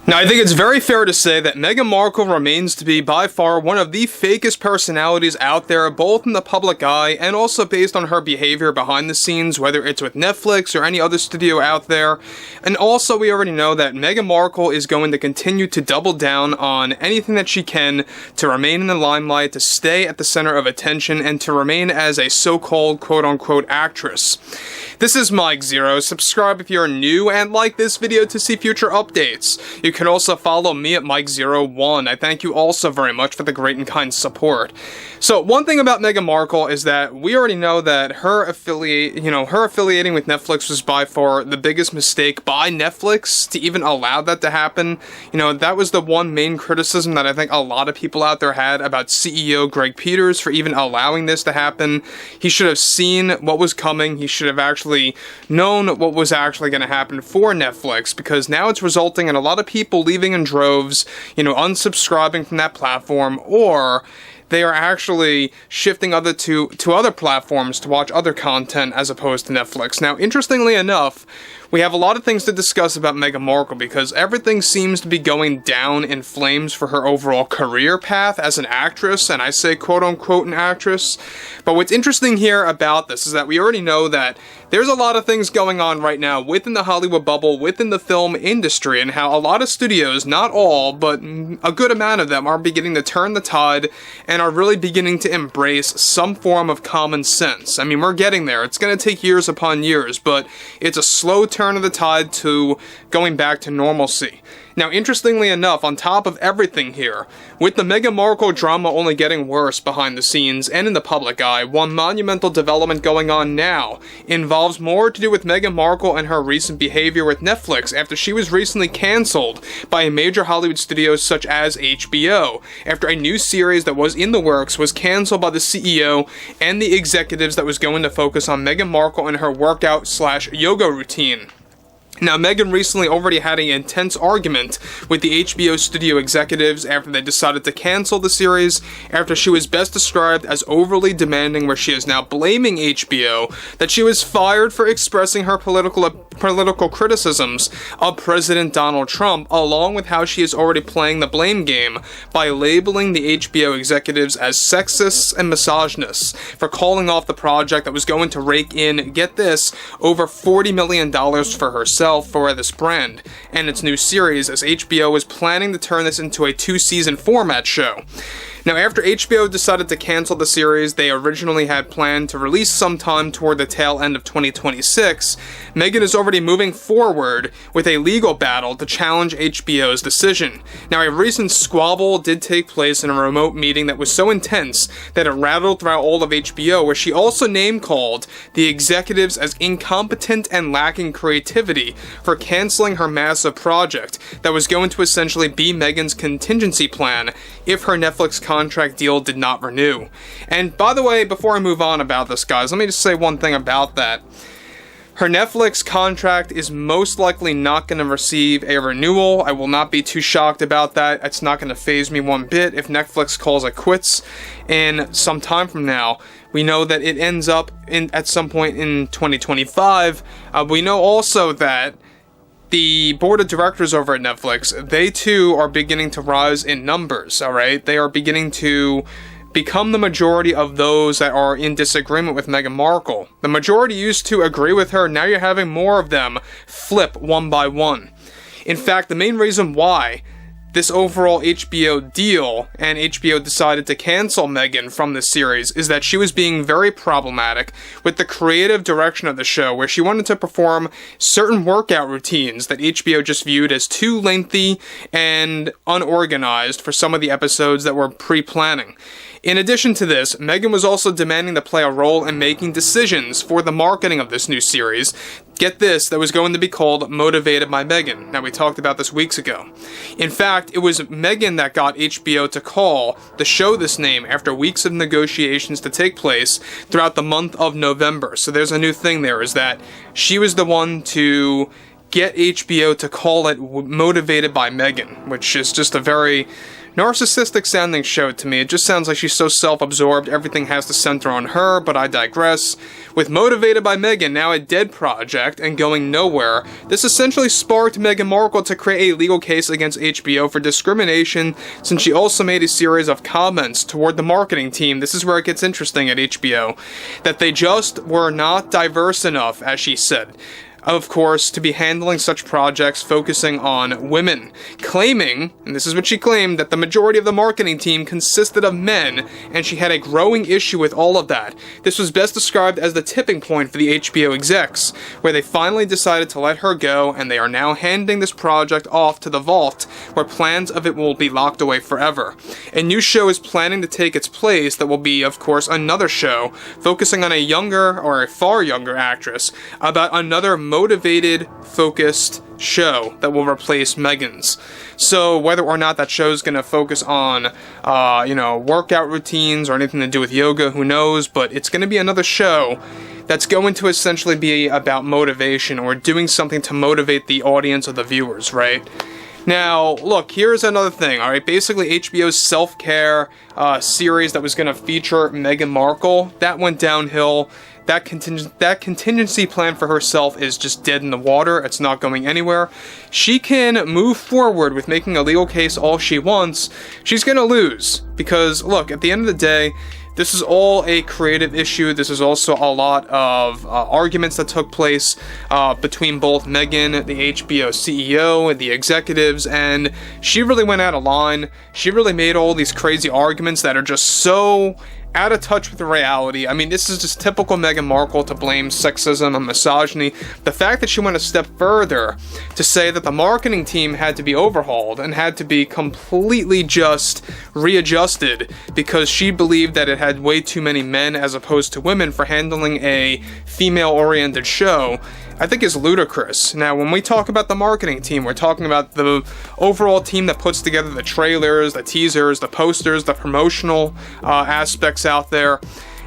Now, I think it's very fair to say that Meghan Markle remains to be by far one of the fakest personalities out there, both in the public eye and also based on her behavior behind the scenes, whether it's with Netflix or any other studio out there. And also, we already know that Meghan Markle is going to continue to double down on anything that she can to remain in the limelight, to stay at the center of attention, and to remain as a so-called quote-unquote actress. This is Mike Zero. Subscribe if you're new and like this video to see future updates. You can also follow me at Mike01. I thank you also very much for the great and kind support. So one thing about Meghan Markle is that we already know that her affiliating with Netflix was by far the biggest mistake by Netflix to even allow that to happen. That was the one main criticism that I think a lot of people out there had about CEO Greg Peters for even allowing this to happen. He should have seen what was coming. He should have actually known what was actually going to happen for Netflix, because now it's resulting in a lot of people leaving in droves, unsubscribing from that platform, or they are actually shifting to other platforms to watch other content as opposed to Netflix. Now, interestingly enough, we have a lot of things to discuss about Meghan Markle because everything seems to be going down in flames for her overall career path as an actress, and I say quote-unquote an actress. But what's interesting here about this is that we already know that there's a lot of things going on right now within the Hollywood bubble, within the film industry, and how a lot of studios, not all, but a good amount of them, are beginning to turn the tide and are really beginning to embrace some form of common sense. I mean, we're getting there. It's going to take years upon years, but it's a slow turn of the tide to going back to normalcy. Now, interestingly enough, on top of everything here, with the Meghan Markle drama only getting worse behind the scenes and in the public eye, one monumental development going on now involves more to do with Meghan Markle and her recent behavior with Netflix after she was recently cancelled by a major Hollywood studio such as HBO, after a new series that was in the works was cancelled by the CEO and the executives that was going to focus on Meghan Markle and her workout/yoga routine. Now, Meghan recently already had an intense argument with the HBO studio executives after they decided to cancel the series, after she was best described as overly demanding, where she is now blaming HBO that she was fired for expressing her political criticisms of President Donald Trump, along with how she is already playing the blame game by labeling the HBO executives as sexists and misogynists for calling off the project that was going to rake in, get this, over $40 million for herself for this brand and its new series, as HBO was planning to turn this into a 2-season format show. Now, after HBO decided to cancel the series they originally had planned to release sometime toward the tail end of 2026, Meghan is already moving forward with a legal battle to challenge HBO's decision. Now, a recent squabble did take place in a remote meeting that was so intense that it rattled throughout all of HBO, where she also name-called the executives as incompetent and lacking creativity for canceling her massive project that was going to essentially be Meghan's contingency plan if her Netflix contract deal did not renew. And by the way, before I move on about this, guys, let me just say one thing about that. Her Netflix contract is most likely not going to receive a renewal. I will not be too shocked about that. It's not going to faze me one bit if Netflix calls it quits in some time from now. We know that it ends up at some point in 2025. We know also that the board of directors over at Netflix, they too are beginning to rise in numbers, alright? They are beginning to become the majority of those that are in disagreement with Meghan Markle. The majority used to agree with her, now you're having more of them flip one by one. In fact, the main reason why this overall HBO deal and HBO decided to cancel Meghan from the series is that she was being very problematic with the creative direction of the show, where she wanted to perform certain workout routines that HBO just viewed as too lengthy and unorganized for some of the episodes that were pre-planning. In addition to this, Meghan was also demanding to play a role in making decisions for the marketing of this new series. Get this, that was going to be called Motivated by Meghan. Now, we talked about this weeks ago. In fact, it was Meghan that got HBO to call the show this name after weeks of negotiations to take place throughout the month of November. So there's a new thing there, is that she was the one to get HBO to call it Motivated by Meghan, which is just a very narcissistic sounding show to me. It just sounds like she's so self-absorbed, everything has to center on her, but I digress. With Motivated by Meghan now a dead project and going nowhere, this essentially sparked Meghan Markle to create a legal case against HBO for discrimination, since she also made a series of comments toward the marketing team. This is where it gets interesting at HBO, that they just were not diverse enough, as she said, of course, to be handling such projects focusing on women, claiming, and this is what she claimed, that the majority of the marketing team consisted of men, and she had a growing issue with all of that. This was best described as the tipping point for the HBO execs, where they finally decided to let her go, and they are now handing this project off to the vault, where plans of it will be locked away forever. A new show is planning to take its place that will be, of course, another show, focusing on a younger, or a far younger actress, about another motivated, focused show that will replace Meghan's. So whether or not that show is going to focus on, workout routines or anything to do with yoga, who knows, but it's going to be another show that's going to essentially be about motivation, or doing something to motivate the audience or the viewers, right? Now, look, here's another thing, alright? Basically, HBO's self-care series that was going to feature Meghan Markle, that went downhill. That contingency plan for herself is just dead in the water. It's not going anywhere. She can move forward with making a legal case all she wants. She's going to lose. Because, look, at the end of the day, this is all a creative issue. This is also a lot of arguments that took place between both Meghan, the HBO CEO, and the executives, and she really went out of line. She really made all these crazy arguments that are just so out of touch with the reality. I mean, this is just typical Meghan Markle to blame sexism and misogyny. The fact that she went a step further to say that the marketing team had to be overhauled and had to be completely just readjusted because she believed that it had way too many men as opposed to women for handling a female-oriented show, I think is ludicrous. Now, when we talk about the marketing team, we're talking about the overall team that puts together the trailers, the teasers, the posters, the promotional aspects out there.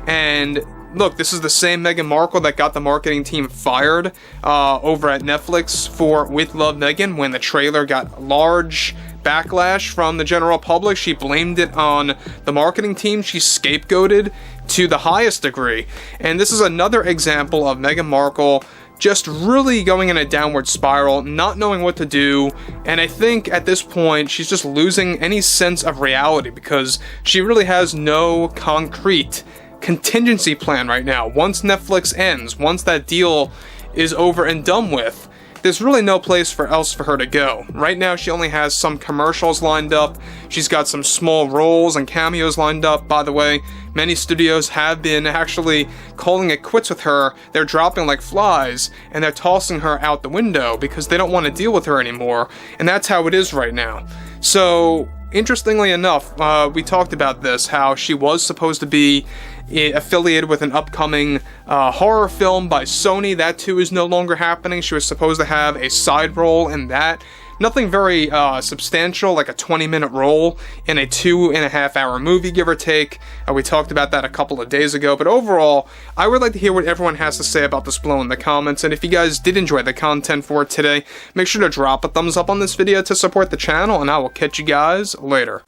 And look, this is the same Meghan Markle that got the marketing team fired over at Netflix for With Love Meghan when the trailer got large backlash from the general public. She blamed it on the marketing team. She scapegoated to the highest degree. And this is another example of Meghan Markle just really going in a downward spiral, not knowing what to do, and I think at this point she's just losing any sense of reality because she really has no concrete contingency plan right now. Once Netflix ends, once that deal is over and done with, there's really no place else for her to go. Right now, she only has some commercials lined up. She's got some small roles and cameos lined up. By the way, many studios have been actually calling it quits with her. They're dropping like flies, and they're tossing her out the window because they don't want to deal with her anymore. And that's how it is right now. So, interestingly enough, we talked about this, how she was supposed to be affiliated with an upcoming horror film by Sony. That too is no longer happening. She was supposed to have a side role in that. Nothing very substantial, like a 20-minute role in a 2.5-hour movie, give or take. We talked about that a couple of days ago. But overall, I would like to hear what everyone has to say about this below in the comments. And if you guys did enjoy the content for today, make sure to drop a thumbs up on this video to support the channel. And I will catch you guys later.